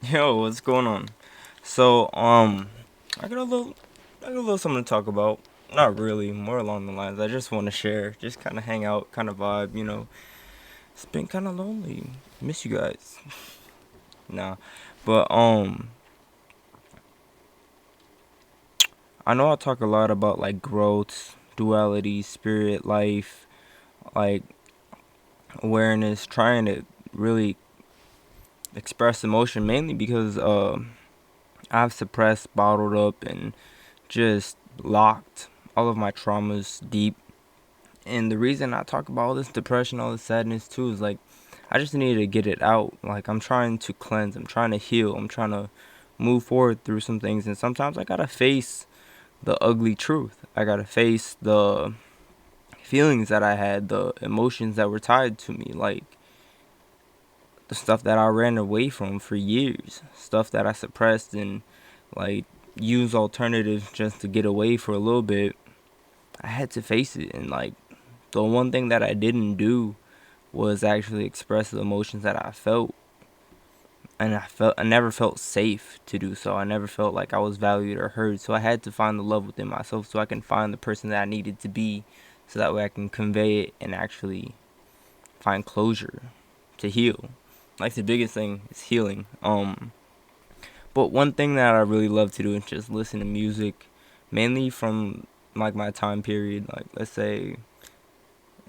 Yo, what's going on? So, I got a little, I got a little something to talk about. Not really, more along the lines. I just want to share, just kind of hang out, kind of vibe. It's been kind of lonely. Miss you guys. Nah, but I know I talk a lot about like growth, duality, spirit, life, like awareness, trying to really express emotion mainly because I've suppressed, bottled up, and just locked all of my traumas deep. And the reason I talk about all this depression, all this sadness too, is like I just need to get it out. Like I'm trying to cleanse, I'm trying to heal, I'm trying to move forward through some things. And sometimes I gotta face the ugly truth. I gotta face the feelings that I had, the emotions that were tied to me, like the stuff that I ran away from for years, stuff that I suppressed and like use alternatives just to get away for a little bit. I had to face it, and like the one thing that I didn't do was actually express the emotions that I felt, and I never felt safe to do so. I never felt like I was valued or heard. So I had to find the love within myself so I can find the person that I needed to be, so that way I can convey it and actually find closure to heal. Like the biggest thing is healing. But one thing that I really love to do is just listen to music, mainly from like my time period. Like let's say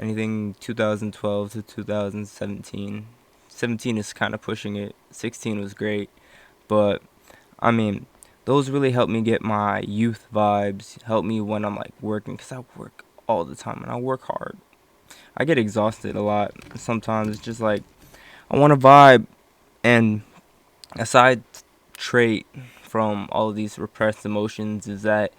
anything 2012 to 2017. 17 is kind of pushing it. 16 was great, but I mean, those really helped me get my youth vibes. Help me when I'm like working, cause I work all the time and I work hard. I get exhausted a lot. Sometimes it's just like I want to vibe, and a side trait from all of these repressed emotions is that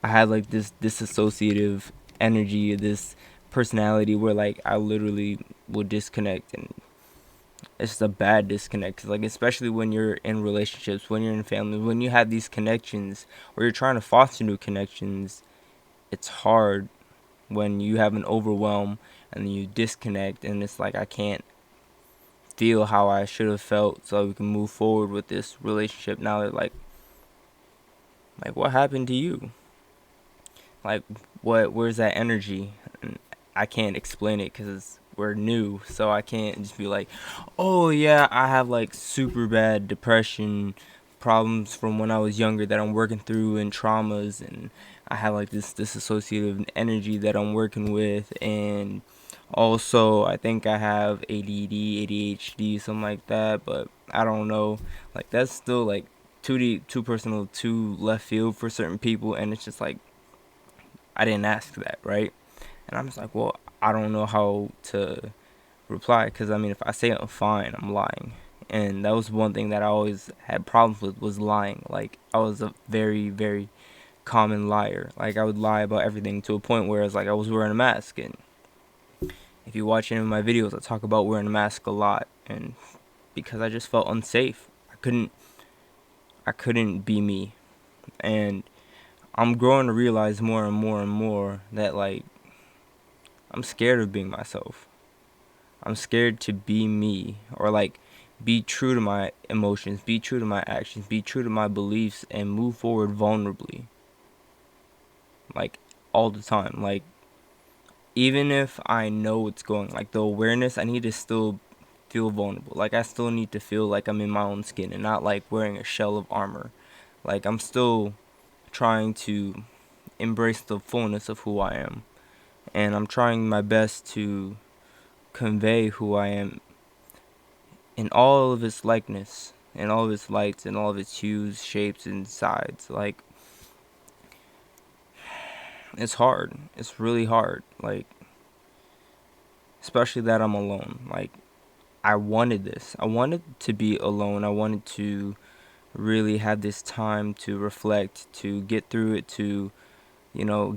I had like this disassociative energy, this personality where like I literally would disconnect, and it's just a bad disconnect. 'Cause, like especially when you're in relationships, when you're in families, when you have these connections or you're trying to foster new connections, it's hard when you have an overwhelm and you disconnect, and it's like I can't feel how I should have felt so we can move forward with this relationship. Now they're like what happened to you? Like where's that energy? And I can't explain it because we're new, so I can't just be like, oh yeah, I have like super bad depression problems from when I was younger that I'm working through, and traumas, and I have like this dissociative energy that I'm working with. And also I think I have ADD, ADHD, something like that, but I don't know. Like that's still like too deep, too personal, too left field for certain people, and it's just like I didn't ask that, right? And I'm just like, well, I don't know how to reply, because I mean, if I say I'm fine, I'm lying. And that was one thing that I always had problems with, was lying. Like I was a very, very common liar. Like I would lie about everything to a point where it's like I was wearing a mask. And if you watch any of my videos, I talk about wearing a mask a lot, and because I just felt unsafe. I couldn't be me. And I'm growing to realize more and more and more that like I'm scared of being myself. I'm scared to be me, or like be true to my emotions, be true to my actions, be true to my beliefs, and move forward vulnerably. Like all the time. Like even if I know what's going, like the awareness, I need to still feel vulnerable. Like I still need to feel like I'm in my own skin and not like wearing a shell of armor. Like I'm still trying to embrace the fullness of who I am. And I'm trying my best to convey who I am in all of its likeness, in all of its lights, in all of its hues, shapes, and sides. Like it's hard. It's really hard. Like especially that I'm alone. Like I wanted this. I wanted to be alone. I wanted to really have this time to reflect, to get through it, to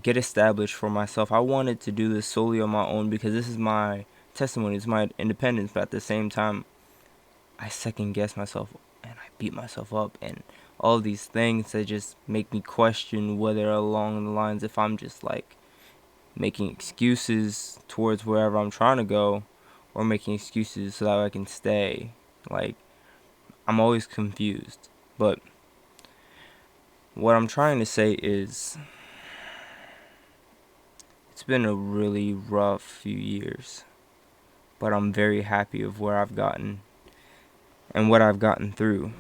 get established for myself. I wanted to do this solely on my own because this is my testimony, it's my independence. But at the same time, I second guess myself and I beat myself up, and all these things that just make me question whether along the lines if I'm just like making excuses towards wherever I'm trying to go, or making excuses so that I can stay. Like I'm always confused. But what I'm trying to say is it's been a really rough few years, but I'm very happy of where I've gotten and what I've gotten through.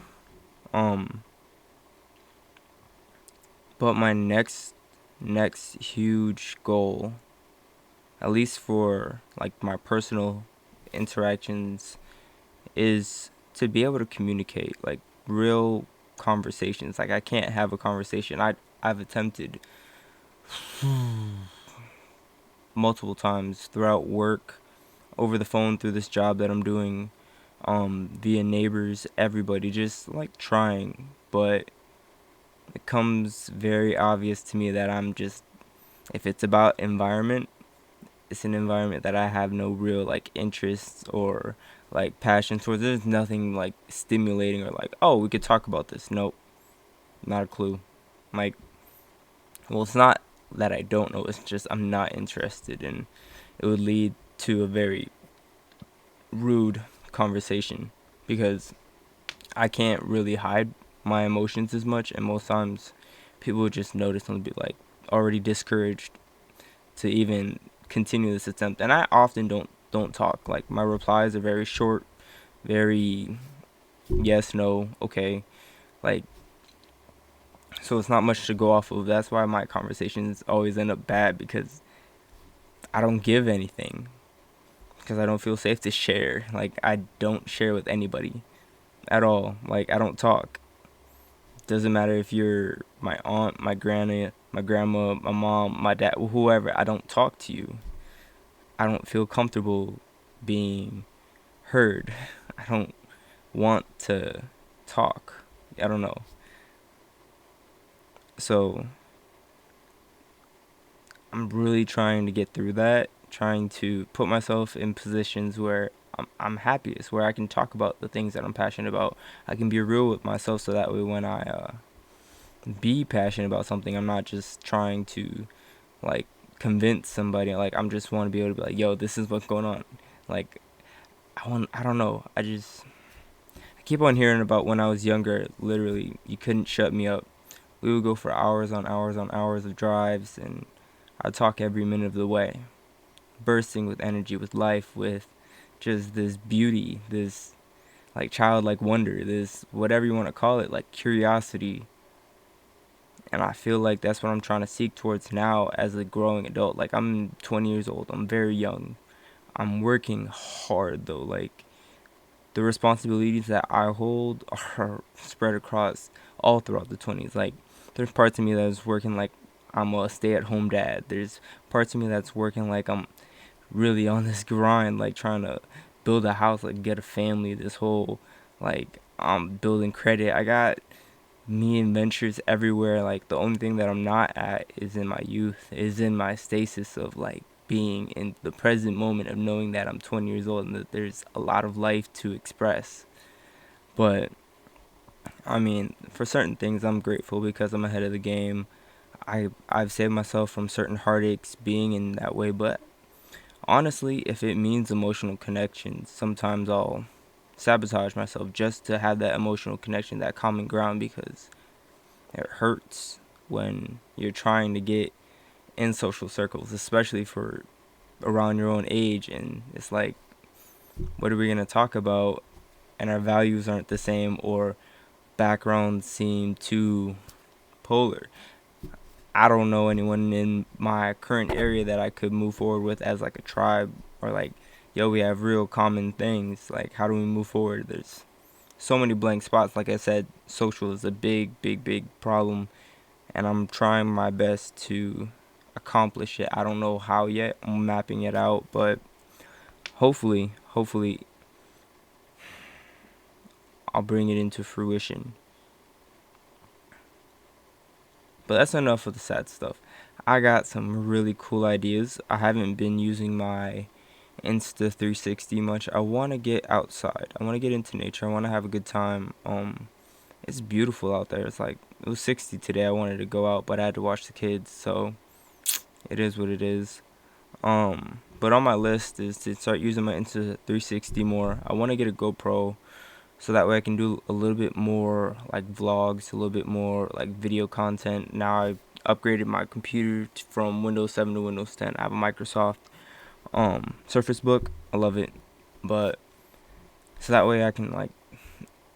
Um, but my next huge goal, at least for like my personal interactions, is to be able to communicate like real conversations. Like I can't have a conversation. I've attempted multiple times throughout work, over the phone, through this job that I'm doing, via neighbors, everybody, just like trying, but it comes very obvious to me that I'm just, if it's about environment, it's an environment that I have no real like interests or like passion towards. There's nothing like stimulating or like, oh, we could talk about this. Nope, not a clue. Like, well, it's not that I don't know, it's just I'm not interested, and it would lead to a very rude conversation because I can't really hide my emotions as much, and most times people would just notice and be like already discouraged to even continue this attempt. And I often don't talk. Like my replies are very short, very yes, no, okay. Like, so it's not much to go off of. That's why my conversations always end up bad, because I don't give anything, because I don't feel safe to share. Like I don't share with anybody at all. Like I don't talk. Doesn't matter if you're my aunt, my granny, my grandma, my mom, my dad, whoever. I don't talk to you. I don't feel comfortable being heard. I don't want to talk. I don't know. So I'm really trying to get through that, trying to put myself in positions where I'm happiest, where I can talk about the things that I'm passionate about. I can be real with myself, so that way when I be passionate about something, I'm not just trying to like convince somebody. Like I'm just want to be able to be like, yo, this is what's going on. Like I don't know. I keep on hearing about when I was younger. Literally, you couldn't shut me up. We would go for hours on hours on hours of drives, and I'd talk every minute of the way, bursting with energy, with life, with just this beauty, this like childlike wonder, this whatever you want to call it, like curiosity. And I feel like that's what I'm trying to seek towards now as a growing adult. Like I'm 20 years old. I'm very young. I'm working hard though. Like the responsibilities that I hold are spread across all throughout the 20s. Like there's parts of me that's working like I'm a stay-at-home dad. There's parts of me that's working like I'm really on this grind, like trying to build a house, like get a family. This whole like I'm building credit. I got me and ventures everywhere. Like the only thing that I'm not at is in my youth, is in my stasis of like being in the present moment, of knowing that I'm 20 years old and that there's a lot of life to express. But I mean, for certain things I'm grateful because I'm ahead of the game. I've saved myself from certain heartaches being in that way, but honestly, if it means emotional connections, sometimes I'll sabotage myself just to have that emotional connection, that common ground, because it hurts when you're trying to get in social circles, especially for around your own age, and it's like, what are we going to talk about, and our values aren't the same, or backgrounds seem too polar. I don't know anyone in my current area that I could move forward with as like a tribe, or like, yo, we have real common things. Like, how do we move forward? There's so many blank spots. Like I said, social is a big problem, and I'm trying my best to accomplish it. I don't know how yet. I'm mapping it out, but hopefully I'll bring it into fruition. But that's enough of the sad stuff. I got some really cool ideas. I haven't been using my Insta 360 much. I want to get outside. I want to get into nature. I want to have a good time. It's beautiful out there. It's like it was 60 today. I wanted to go out, but I had to watch the kids, so it is what it is. But on my list is to start using my Insta 360 more. I want to get a GoPro so that way I can do a little bit more like vlogs, a little bit more like video content. Now I upgraded my computer from Windows 7 to Windows 10. I have a Microsoft Surface Book. I love it, but so that way I can like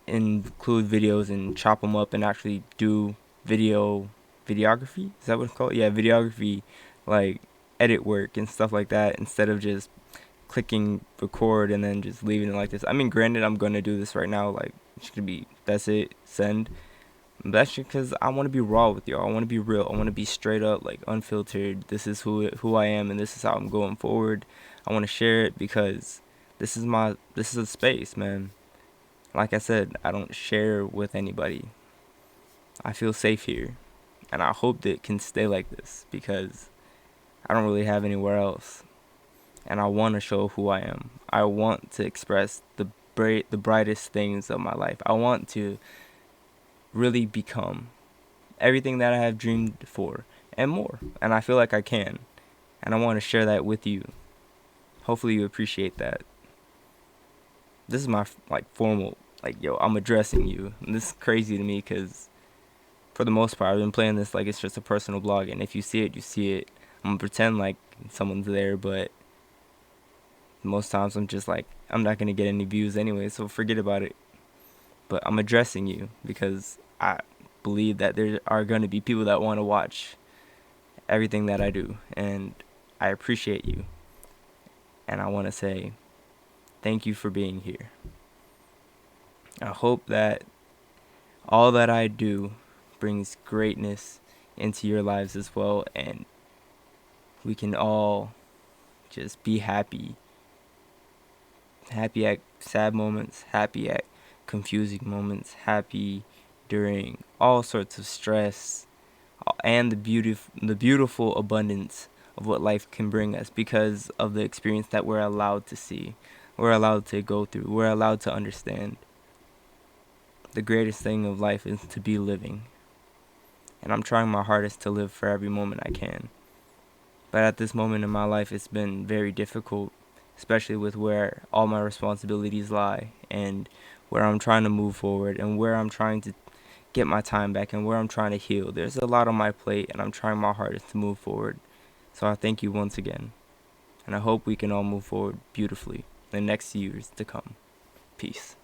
include videos and chop them up and actually do videography. Is that what it's called? Yeah, videography, like edit work and stuff like that, instead of just clicking record and then just leaving it like this. I mean, granted, I'm gonna do this right now. Like, it's gonna be that's it, send. But that's just because I want to be raw with y'all. I want to be real. I want to be straight up, like unfiltered. This is who I am, and this is how I'm going forward. I want to share it because this is a space, man. Like I said, I don't share with anybody. I feel safe here, and I hope that it can stay like this because I don't really have anywhere else. And I want to show who I am. I want to express the brightest things of my life. I want to really become everything that I have dreamed for and more. And I feel like I can. And I want to share that with you. Hopefully you appreciate that. This is my like formal like yo, I'm addressing you. And this is crazy to me cuz for the most part I've been playing this like it's just a personal blog, and if you see it, you see it. I'm going to pretend like someone's there, but most times I'm just like, I'm not going to get any views anyway, so forget about it. But I'm addressing you because I believe that there are going to be people that want to watch everything that I do, and I appreciate you. And I want to say thank you for being here. I hope that all that I do brings greatness into your lives as well, and we can all just be happy at sad moments, happy at confusing moments, happy during all sorts of stress, and the beautiful abundance of what life can bring us because of the experience that we're allowed to see, we're allowed to go through, we're allowed to understand. The greatest thing of life is to be living, and I'm trying my hardest to live for every moment I can. But at this moment in my life, it's been very difficult, especially with where all my responsibilities lie and where I'm trying to move forward and where I'm trying to get my time back and where I'm trying to heal. There's a lot on my plate, and I'm trying my hardest to move forward. So I thank you once again, and I hope we can all move forward beautifully in the next years to come. Peace.